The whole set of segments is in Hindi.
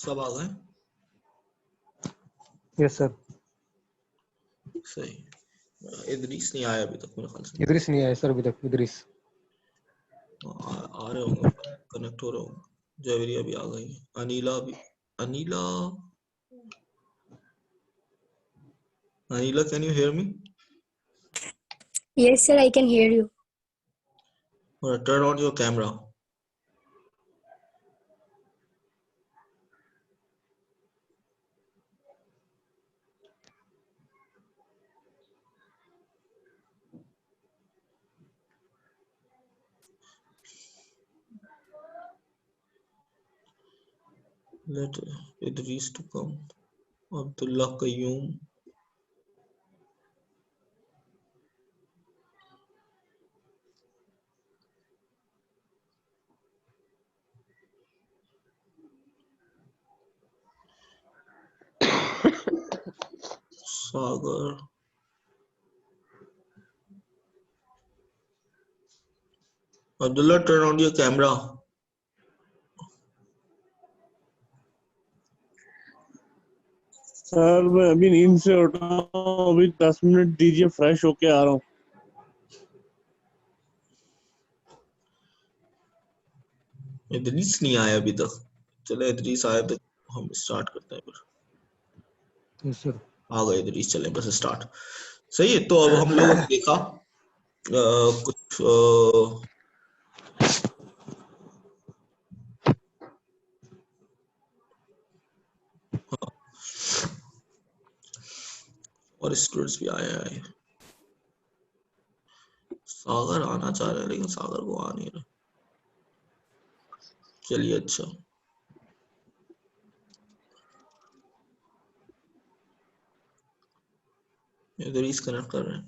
सब आ गए? Yes sir. सही। इदरीस नहीं आया अभी तक मेरे ख्याल से। इदरीस नहीं आया सर अभी तक। इदरीस आ रहे होंगे, कनेक्ट हो रहे होंगे। जवेरिया भी आ गई, अनीला भी। Anila, can you hear me? Yes, sir, I can hear you. Turn on your camera. Let Idris to come. Abdullah Qayyum. Sagar. Abdullah, turn on your camera. Sir मैं अभी नींद से उठा हूँ, अभी 10 मिनट दीजिए, फ्रेश होके आ रहा हूँ। इदरीस नहीं आया अभी तक। चलो इदरीस आया तो हम स्टार्ट करते हैं फिर। Yes sir. आ गए इदरीस, चले बस स्टार्ट। सही है। तो अब हम लोगों ने देखा कुछ और स्टूडेंट्स भी आए। सागर आना चाह रहे हैं लेकिन सागर को आ नहीं रहा। चलिए अच्छा, इदरीस कनेक्ट कर रहे हैं।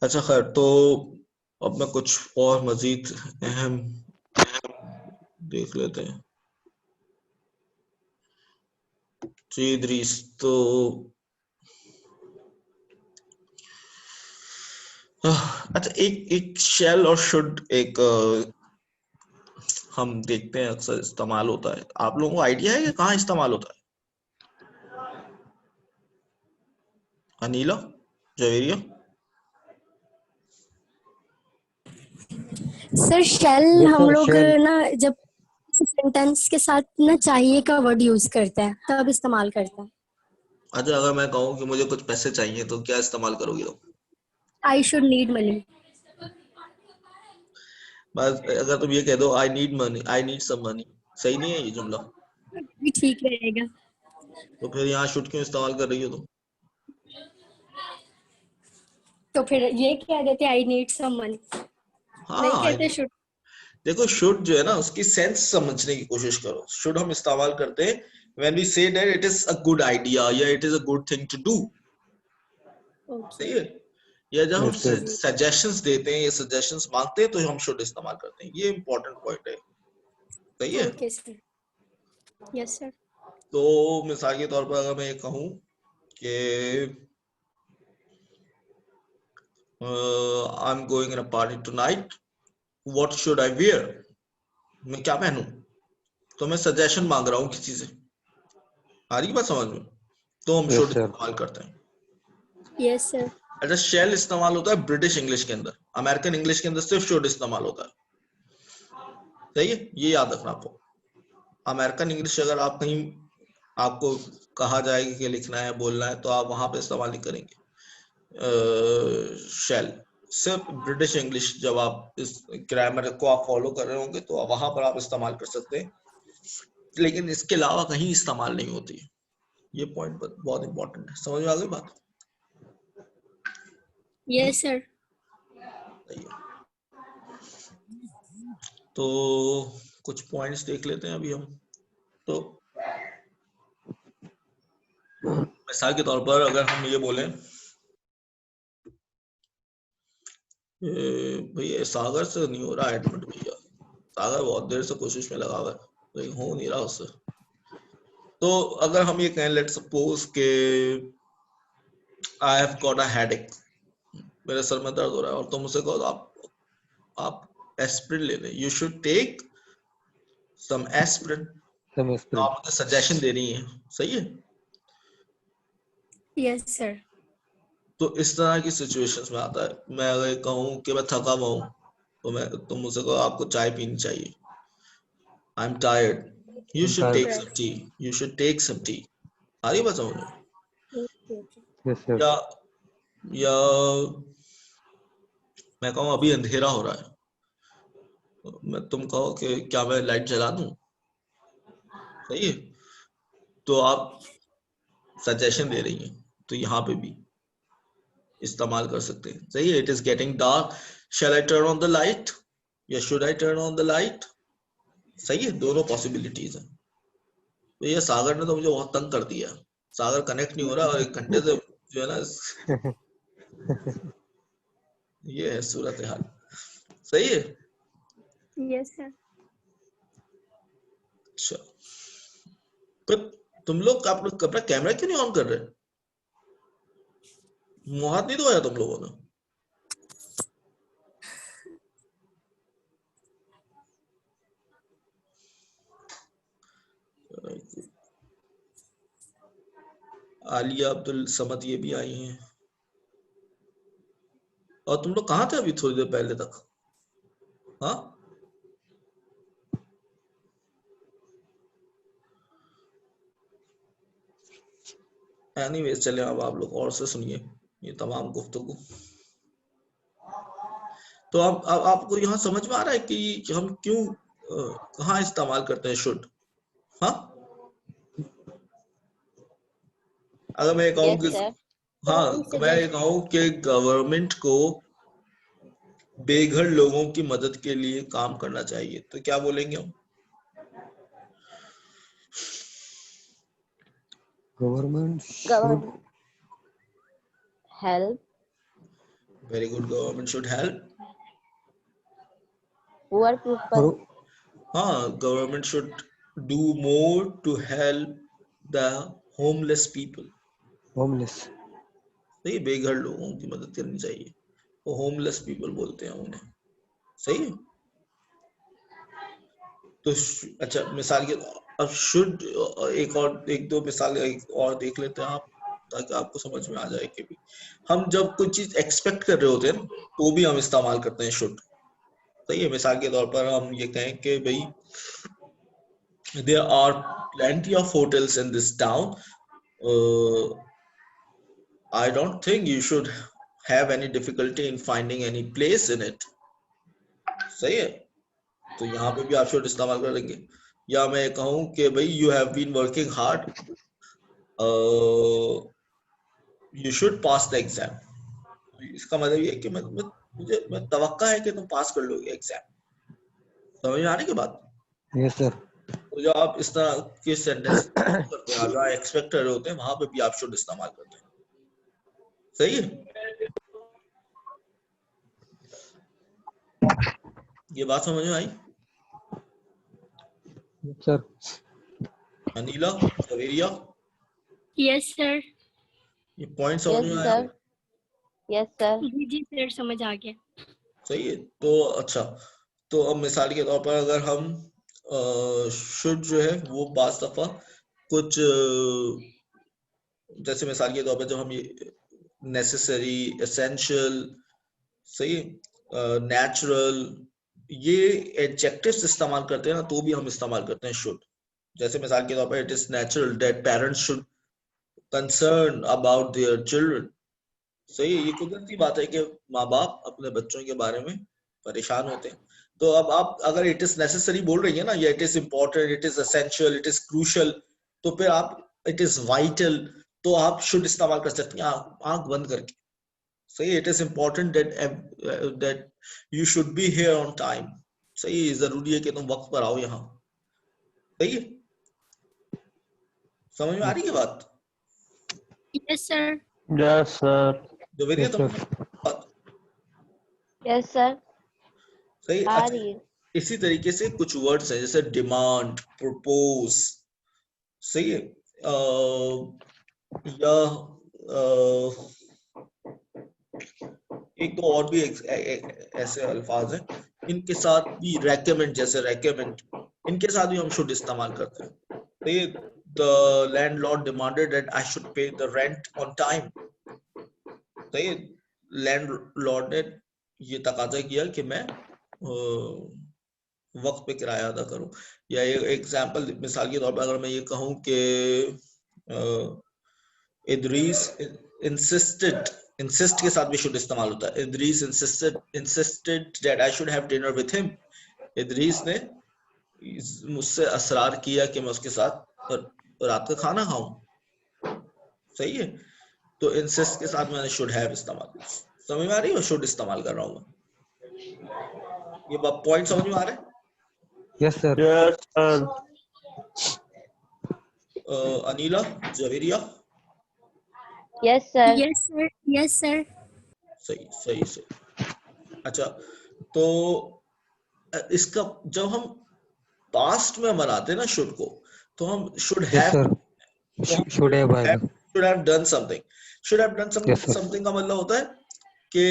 अच्छा खैर, तो अब मैं कुछ और मजीद अहम देख लेते हैं। जी इदरीस, तो अच्छा, एक शेल और शुड एक हम देखते हैं अक्सर इस्तेमाल होता है। आप लोगों को आइडिया है कि कहाँ इस्तेमाल होता है? अनीला, जवेरिया? सर शेल हम लोग ना जब सेंटेंस के साथ ना चाहिए का वर्ड यूज करते हैं तब इस्तेमाल करते हैं। अच्छा, अगर मैं कहूँ कि मुझे कुछ पैसे चाहिए तो क्या इस्तेमाल करोगी तुम? I should need money. बस अगर तुम ये कह दो I need money, I need some money, सही नहीं है ये जुमला? भी ठीक रहेगा। तो फिर यहाँ शुड क्यों इस्तेमाल कर रही हो तुम? तो फिर ये कह देते आई नीड सम मनी, नहीं हाँ, कहते शुड। देखो शुड जो है ना, उसकी सेंस समझने की कोशिश करो। शुड हम इस्तेमाल करते हैं when we say that it is a good idea या it is a good thing to do. सही है। या जब हम सजेशंस देते हैं या सजेशंस मांगते हैं तो हम शुड इस्तेमाल करते हैं। ये इंपॉर्टेंट पॉइंट है। सही है। Okay sir. Yes sir. तो मिसाल के तौर पर अगर मैं ये कहूं कि I am going in a party tonight, what should I wear? मैं क्या पहनूं? तो मैं सजेशन मांग रहा हूँ किसी से। आ रही बात समझ में? तो हम शुड इस्तेमाल करते हैं। Yes sir. अच्छा, शेल इस्तेमाल होता है ब्रिटिश इंग्लिश के अंदर, अमेरिकन इंग्लिश के अंदर सिर्फ शुड इस्तेमाल होता है। सही है, ये याद रखना आपको। अमेरिकन इंग्लिश अगर आप कहीं आपको कहा जाएगा कि लिखना है, बोलना है, तो आप वहां पे इस्तेमाल नहीं करेंगे शेल। सिर्फ ब्रिटिश इंग्लिश जब आप इस ग्रामर को आप फॉलो कर रहे होंगे तो वहां पर आप इस्तेमाल कर सकते हैं, लेकिन इसके अलावा कहीं इस्तेमाल नहीं होती है। ये पॉइंट बहुत इंपॉर्टेंट है। समझ में आ गई बात? Yes sir. तो कुछ पॉइंट्स देख लेते हैं अभी हम। तो मिसाल के तौर पर अगर हम ये बोलें भैया सागर से नहीं हो रहा एडमिट, भैया सागर बहुत देर से कोशिश में लगा हुआ है, तो हो नहीं रहा उससे। तो अगर हम ये कहें, लेट सपोज के I have got a headache, मेरे सर में दर्द हो रहा है, और तुम उसे कहो आप एस्पिरिन ले लें, you should take some aspirin. Some तो spirit. आप मुझे सजेशन दे रही हैं, सही है। Yes sir. तो इस तरह की सिचुएशंस में आता है। मैं अगर कहूँ कि मैं थका हुआ हूँ तो मैं तुम मुझसे कहो आपको चाय पीनी चाहिए, I am tired, you I'm should tired. Take some tea, you should take some tea. आ रही बात समझ में? Yes, sir. या या मैं कहूँ अभी अंधेरा हो रहा है, मैं तुम कहो कि क्या मैं लाइट जला दूं, सही है। तो आप सजेशन दे रही हैं, तो यहाँ पे भी इस्तेमाल कर सकते हैं, सही है। It is getting dark, shall I turn on the light या should I turn on the light, सही है। दोनों पॉसिबिलिटीज हैं। तो ये सागर ने तो मुझे बहुत तंग कर दिया, सागर कनेक्ट नहीं हो रहा और 1 घंटे से जो है ना ये है सूरत हाल, सही है। Yes sir. अच्छा, पर तुम लोग आप लोग अपना कैमरा क्यों नहीं ऑन कर रहे? मुंह हाथ नहीं धोया तुम लोगों ने? आलिया अब्दुल समद ये भी आई हैं। और तुम लोग कहाँ थे अभी थोड़ी देर पहले तक? हाँ, एनीवेज चले अब आप लोग और से सुनिए ये तमाम गुफ्तगू। तो अब आपको यहाँ समझ में आ रहा है कि हम क्यों कहाँ इस्तेमाल करते हैं शुड? हाँ, अगर मैं कहूँ कि Yes, sir. हाँ, तो मैं ये कहूँ कि गवर्नमेंट को बेघर लोगों की मदद के लिए काम करना चाहिए, तो क्या बोलेंगे हम? Government should Government help very good, government should help. poor people. pro- हाँ, government should do more to help the homeless people. homeless. सही, बेघर लोगों की मदद करनी चाहिए, वो होमलेस पीपल बोलते हैं उन्हें, सही है। तो अच्छा, मिसाल के अब शुड एक दो मिसाल एक और देख लेते हैं आप, ताकि आपको समझ में आ जाए कि भी हम जब कोई चीज एक्सपेक्ट कर रहे होते हैं ना, तो भी हम इस्तेमाल करते हैं शुड, सही है। मिसाल के तौर पर हम ये कहें कि भाई there are plenty of hotels in this town, I don't think you should have any difficulty in finding any place in it, सही है। तो यहाँ पे भी आप शुड इस्तेमाल करेंगे। या मैं कहूँ कि भाई you have been working hard, you should pass the exam. इसका मतलब ये है कि मैं तवक्का है कि तुम पास कर लोगे एग्जाम। समझ में आने की बात? Yes, sir. तो जो आप इस तरह के सेंटेंस करते हैं, जहाँ एक्सपेक्ट कर रहे होते हैं, वहां पे भी आप शुड इस्तेमाल करते हैं, सही है। ये बात समझ में आई? Yes, sir. Anila, Saveria, yes sir. ये पॉइंट समझ Yes, में आया? sir. Yes, sir. जी सर, समझ आ गया। सही है। तो अच्छा, तो अब मिसाल के तौर पर अगर हम शुड जो है वो बाज दफा कुछ जैसे मिसाल के तौर पर जब हम ये नेसेसरी, एसेंशियल, सही, नेचुरल, ये एडजेक्टिव्स इस्तेमाल करते हैं ना, तो भी हम इस्तेमाल करते हैं शुड। जैसे मिसाल के तौर पर it is natural that parents should concern about their children, सही है। ये कुदरती बात है कि माँ बाप अपने बच्चों के बारे में परेशान होते हैं। तो अब आप अगर इट इज नेसेसरी बोल रही है ना, या it is important, it is essential, it is crucial, तो फिर आप इट इज वाइटल, तो आप शुड इस्तेमाल कर सकती हैं आंख बंद करके, सही। It is important that you should be here on time, सही। जरूरी है कि तुम वक्त पर आओ यहाँ, सही है। समझ में आ रही है बात? Yes sir. Yes, sir. जो मेरी Yes, तुम sir. बात, Yes, sir. सही। आ अच्छा, रही है। इसी तरीके से कुछ वर्ड्स हैं जैसे डिमांड, प्रपोज, सही है। या एक दो और भी ऐसे अल्फाज हैं, इनके साथ भी रेकमेंड, जैसे रेकमेंड, इनके साथ भी हम शुड इस्तेमाल करते हैं, the landlord demanded that I should pay the rent on time. सही है, लैंडलॉर्ड ने ये तकाजा किया कि मैं वक्त पे किराया अदा करूं। या एक एग्जांपल मिसाल के तौर पर अगर मैं ये कहूं कि इदरीस insist के साथ भी should इस्तेमाल होता है। Idris insisted that I should have dinner with him। Idris ने मुझसे असरार किया कि मैं उसके साथ रात का खाना खाऊं। सही है, तो insist के साथ मैंने should have इस्तेमाल, समझ में आ रही है? should इस्तेमाल कर रहा हूं मैं। ये पॉइंट समझ में आ रहा है? Yes, sir. Yes, sir. Anila, Javeria? Yes, sir. Yes sir. Yes sir. सही सही सही। अच्छा, तो इसका जब हम पास्ट में बनाते हैं ना शुड को, तो हम should Yes, have sir. Should have आएगा। should have done something। should have done something, Yes, sir. something का मतलब होता है कि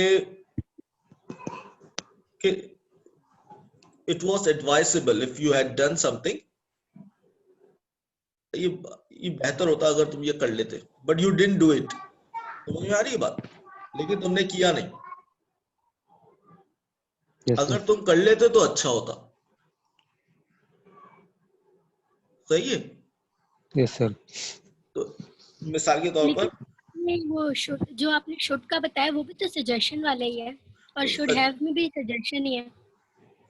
it was advisable if you had done something। ये बेहतर होता अगर तुम ये कर लेते, but you didn't do it। समझ में आ रही है बात? लेकिन तुमने किया नहीं। Yes, अगर sir. तुम कर लेते तो अच्छा होता। सही है। Yes, sir. तो मिसाल के तौर पर नहीं, वो शुड जो आपने शुड का बताया वो भी तो सजेशन वाला ही है, और शुड हैव में भी सजेशन ही है।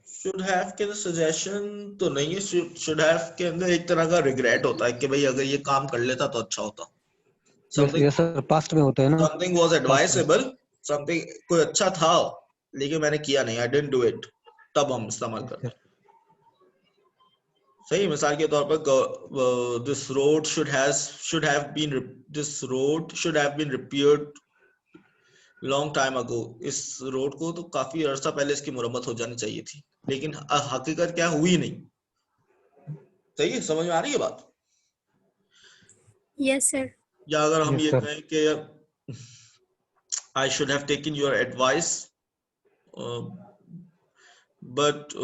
शुड हैव के सजेशन तो नहीं है। शुड हैव के अंदर एक तरह का रिग्रेट होता है कि भाई अगर ये काम कर लेता तो अच्छा होता। Yes, yes, sir. Past में होता है ना। समथिंग वाज एडवाइसेबल, समथिंग कोई अच्छा था लेकिन मैंने किया नहीं, आई डिडंट डू इट, तब हम इस्तेमाल करते हैं। सही, मिसाल के तौर पर this road should have been repaired long time ago। इस रोड को तो काफी अरसा पहले इसकी मुरम्मत हो जानी चाहिए थी, लेकिन हकीकत क्या हुई नहीं। सही है, समझ में आ रही है बात? Yes sir. या अगर हम Yes, ये sir. कहें कि I should have taken your advice but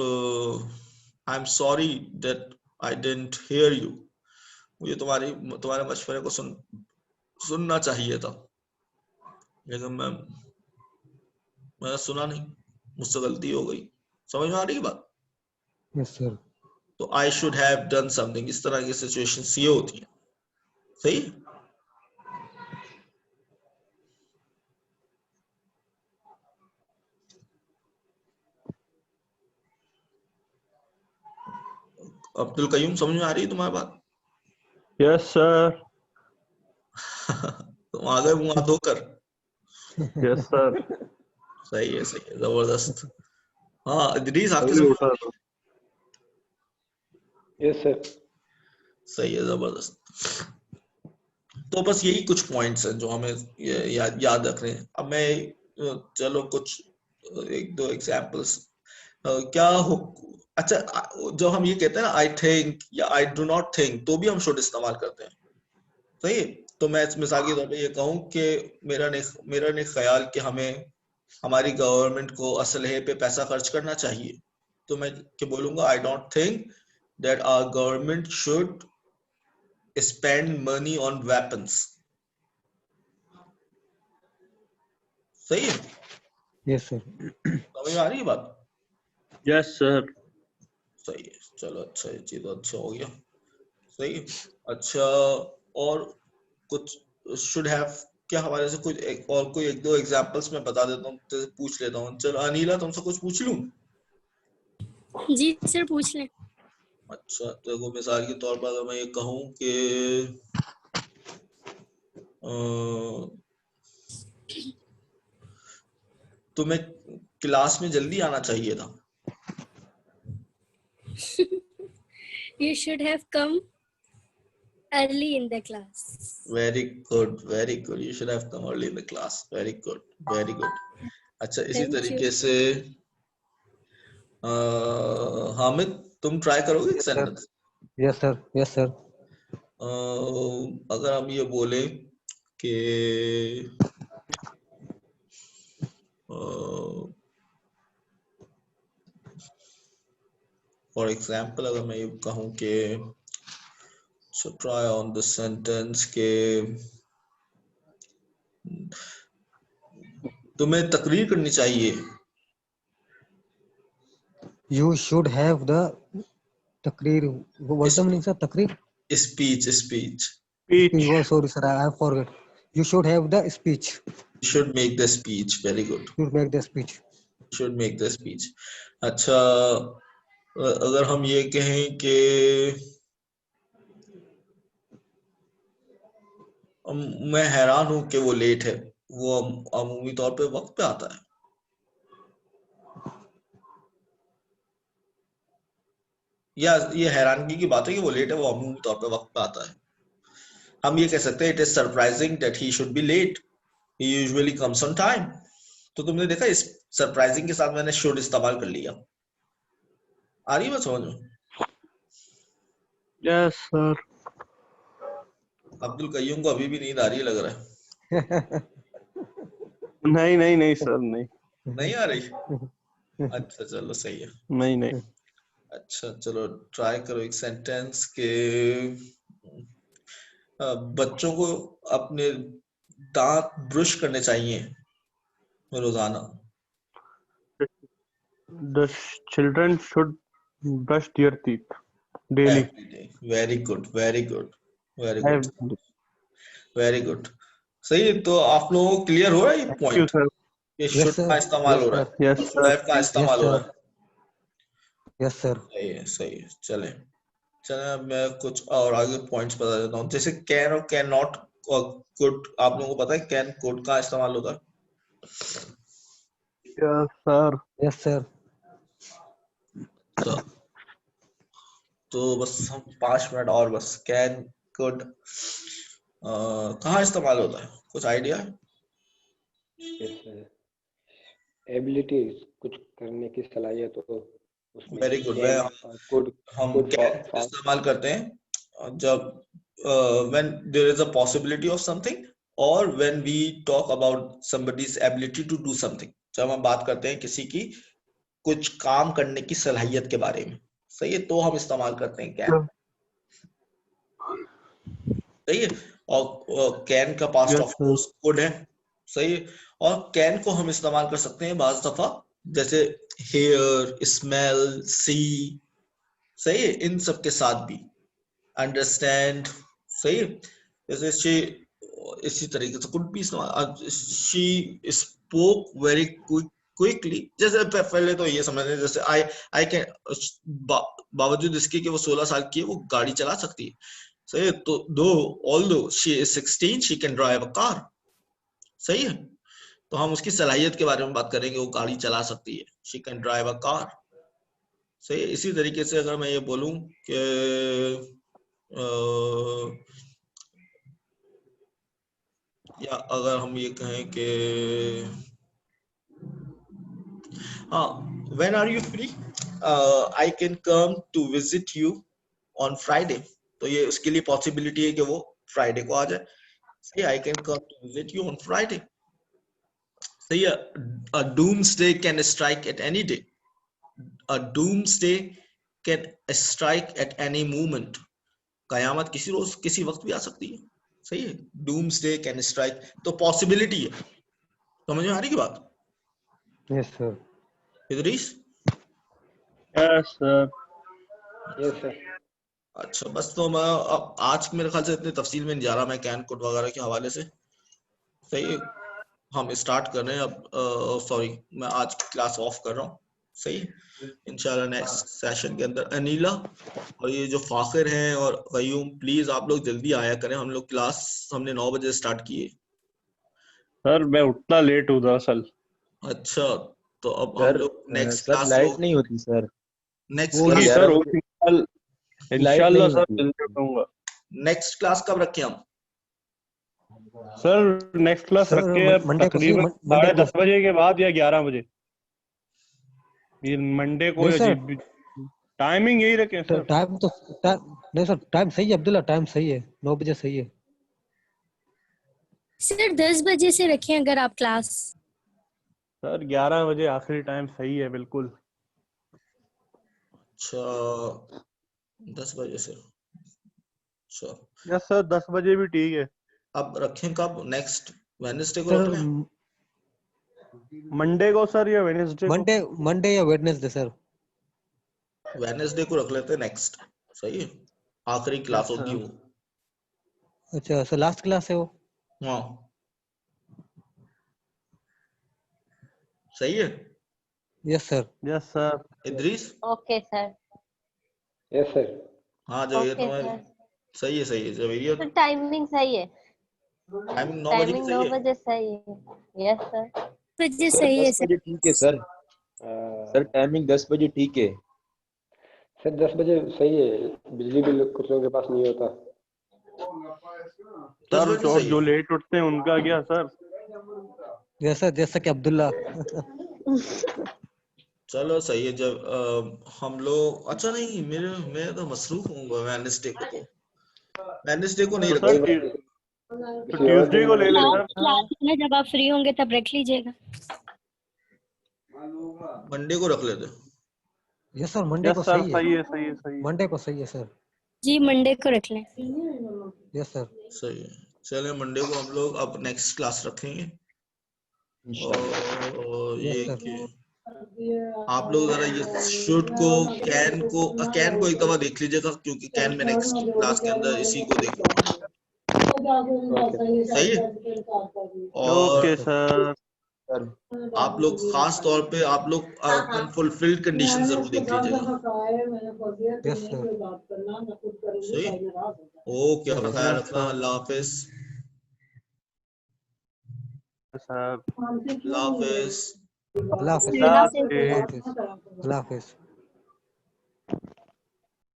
I'm sorry that I didn't hear you। मुझे तुम्हारे मशवरे को सुनना चाहिए था, लेकिन मैंने सुना नहीं, मुझसे गलती हो गई। समझ में आ रही है बात? Yes, sir. तो I should have done something, इस तरह की सिचुएशंस ये होती है। सही। अब्दुल कयूम, समझ में आ रही है तुम्हारी बात? Yes, sir. तुम आ गए मुंह हाथ धोकर। Yes, sir. सही है, जबरदस्त। हाँ इदरीस, आपके अभी समझ उठा था। Yes, sir. सही है, जबरदस्त। तो बस यही कुछ पॉइंट्स हैं जो हमें याद रखने हैं। अब मैं चलो कुछ एक दो एग्जांपल्स क्या हो। अच्छा, जो हम ये कहते हैं ना आई थिंक या आई डू नॉट थिंक, तो भी हम शुड इस्तेमाल करते हैं। सही है। तो मैं मिसाल के तौर पे ये कहूँ कि मेरा ने ख्याल कि हमें हमारी गवर्नमेंट को असलहे पे पैसा खर्च करना चाहिए, तो मैं क्या बोलूंगा? I don't think that our government should spend money on weapons। सही है, Yes, sir. समझ में आ रही है बात? Yes, sir. सही है, चलो अच्छा, ये चीज अच्छा हो गया। सही है। अच्छा, और कुछ शुड हैव के हवाले से कुछ एक दो एग्जांपल्स मैं बता देता हूँ, तो पूछ लेता हूँ। चलो अनीला, तुमसे कुछ पूछ लूं? जी सर, पूछ लें। अच्छा, तो देखो मिसाल के तौर पर अगर मैं ये कहूँ कि तुम्हें क्लास में जल्दी आना चाहिए था। You should have come early in the class। Very good, very good। You should have come early in the class। Very good, very good। अच्छा, इसी Thank you। तरीके से हामिद, तुम ट्राई करोगे Yes, sir. Sentence? Yes, sir. Yes, sir. अगर हम ये बोले कि फॉर एग्जाम्पल अगर मैं ये कहूँ कि So try on the sentence के तुम्हें तकरीर करनी चाहिए. You should have the takrir. What's the meaning, sir? Takrir? Speech. Speech. Speech. Oh, sorry, sir. I have forgot. You should have the speech. You should make the speech. Very good. You should make the speech. You should make the speech. अच्छा, अगर हम ये कहें कि मैं हैरान हूं कि वो लेट है, वो अमूमी तौर पे वक्त पे आता है. या ये हैरानगी की बात है कि वो लेट है, वो अमूमी तौर पे वक्त पे आता है. हम ये कह सकते हैं it is surprising that he should be late, he usually comes on time. तो तुमने देखा इस सरप्राइजिंग के साथ मैंने शुड इस्तेमाल कर लिया. आ रही है बात समझ में? Yes, sir. अब्दुल कय्यूम को अभी भी नींद आ रही है लग रहा है. नहीं सर, नहीं. नहीं आ रही? अच्छा चलो सही है. नहीं. अच्छा चलो ट्राई करो एक सेंटेंस के बच्चों को अपने दांत ब्रश करने चाहिए रोजाना. The children should brush their teeth daily. Very good, very good, very I good, have- very good. सही है. तो आप लोगों को क्लियर हो रहा है ये Thank you, पॉइंट? sir. ये Yes, शुड sir. का इस्तेमाल Yes, हो रहा sir. है, Yes, sir. शुड का इस्तेमाल हो रहा है. Yes, sir. सही है, सही है. चले अब मैं कुछ और आगे पॉइंट्स बता देता हूँ. जैसे कैन और कैन नॉट और कुड, आप लोगों को पता है कैन कुड का इस्तेमाल होता है. Yes, sir. Yes, sir. तो बस हम 5 मिनट और बस. कैन कुड कहाँ इस्तेमाल होता है, कुछ आइडिया है? एबिलिटी, कुछ करने की सलाहियत हो उसमें. Very good. हम कैन इस्तेमाल करते हैं जब when there is a possibility of something or when we talk about somebody's ability to do something. जब हम बात करते हैं किसी की कुछ काम करने की सलाहियत के बारे में, सही है, तो हम इस्तेमाल करते हैं कैन. सही है. और कैन का past Yes, of course could है. सही है. और कैन को हम इस्तेमाल कर सकते हैं बाज दफा जैसे हेयर, स्मेल, सी. सही है. इन सब के साथ भी अंडरस्टैंड. सही है. जैसे इसी तरीके से कुड भी इस्तेमाल. She spoke very quickly. जैसे पहले तो ये समझ लें जैसे आई कैन, बावजूद इसके कि वो 16 साल की है वो गाड़ी चला सकती है. सही है. तो although she is 16 she can drive a car. सही है. तो हम उसकी सलाहियत के बारे में बात करेंगे, वो गाड़ी चला सकती है. she can drive a car. सही है. इसी तरीके से अगर मैं ये बोलूं कि या अगर हम ये कहें कि हाँ, when are you free? I can come to visit you on Friday. तो ये उसके लिए पॉसिबिलिटी है कि वो फ्राइडे को आ जाए. सही. I can come to visit you on Friday. सही है. A doomsday can strike at any day. A doomsday can strike at any moment. कयामत किसी रोज किसी वक्त भी आ सकती है. सही है. doomsday can strike, तो पॉसिबिलिटी है. समझ में आ रही की बात? Yes, sir. Idris? Yes, sir. Yes sir. अच्छा बस. तो मैं अब आज मेरे ख्याल से इतनी तफसील में नहीं जा रहा मैं कैन कोड वगैरह के हवाले से. सही है. हम स्टार्ट कर रहे हैं अब. सॉरी, मैं आज क्लास ऑफ कर रहा हूँ. सही है. इंशाल्लाह नेक्स्ट सेशन के अंदर अनीला और ये जो फाखिर हैं और कयूम, प्लीज आप लोग जल्दी आया करें. हम लोग क्लास हमने 9 बजे स्टार्ट की है. सर मैं उतना लेट हूँ दरअसल. अच्छा तो अब हम लोग नेक्स्ट क्लास लाइट नहीं होती सर. नेक्स्ट होगी क्लास सर, होगी. इंशाल्लाह सर जल्दी उठाऊंगा. नेक्स्ट क्लास कब रखें हम? सर नेक्स्ट क्लास सर, रखे मंडे को तकरीबन मंडे को 10:30 बजे के बाद या 11 बजे. ये मंडे को नहीं सर, टाइमिंग यही रखें सर. टाइम तो नहीं सर, टाइम सही है अब्दुल्ला, टाइम सही है. 9 बजे सही है. सर 10 बजे से रखें अगर आप क्लास. सर 11 बजे आखिरी टाइम सही है बिल्कुल. अच्छा 10 बजे से. चलो यस सर 10 बजे भी ठीक है। अब रखें कब? नेक्स्ट वेडनेसडे को सर रख लें? मंडे को सर या वेडनेसडे को? मंडे मंडे या वेडनेसडे सर। वेडनेसडे को रख लेते हैं नेक्स्ट। सही है, आखिरी क्लास Yes, होगी sir. वो। अच्छा सर लास्ट क्लास है वो। हाँ सही है। Yes sir. Yes sir. Idris okay sir. Yes sir. हाँ जवेरिया ओके तुम्हारी सर। सही है, सही है जवेरिया। तो टाइमिंग सही है, टाइमिंग 9 बजे की टाइमिंग 9 सही है। बजे सही है। Yes sir. बजे सर सही है 10 सर। बजे ठीक है सर। सर टाइमिंग 10 बजे ठीक है। सर 10 बजे सही है, बिजली बिल कुछ लोगों के पास नहीं होता। 10 सर बजे जो सही है। जो लेट उठते हैं उनका क्या सर? यस सर जैसा कि अब्दुल्ला। चलो सही है। जब हम लोग अच्छा नहीं, मैं तो मसरूफ हूँ वेडनेसडे को, तो वेडनेसडे को नहीं तो रखेंगे। सर तो किसी और ट्यूसडे दिन को ले ले रख सर। क्लास में जब आप फ्री होंगे तब रख लीजिएगा। मंडे को रख लेते हैं। यस सर मंडे यस को सर सही है। सही है सही है सही है। मंडे को सही है सर। जी मंडे को रख लें। Yes sir. सही है, चलिए मंडे को हम लोग अब नेक्स्ट क्लास रखेंगे। इंशाल्लाह। और यस ये सर। कि आप लोग जरा ये शुड को कैन को एक दफा देख लीजिएगा, क्योंकि कैन में नेक्स्ट क्लास के अंदर इसी को देख लूंगा। सही है। और ओके सर। सर आप लोग खास तौर पे आप लोग अनफुलफिल्ड कंडीशन जरूर देख लीजिएगा। Yes sir. सही। ओके, अपना ख्याल यस रखना। सर। अल्लाह हाफिज। सर अल्लाह हाफिज। अल्लाह हाफिज। अल्लाह अल्लाह हाफिज। अल्लाह हाफिज। अल्लाह हाफिज।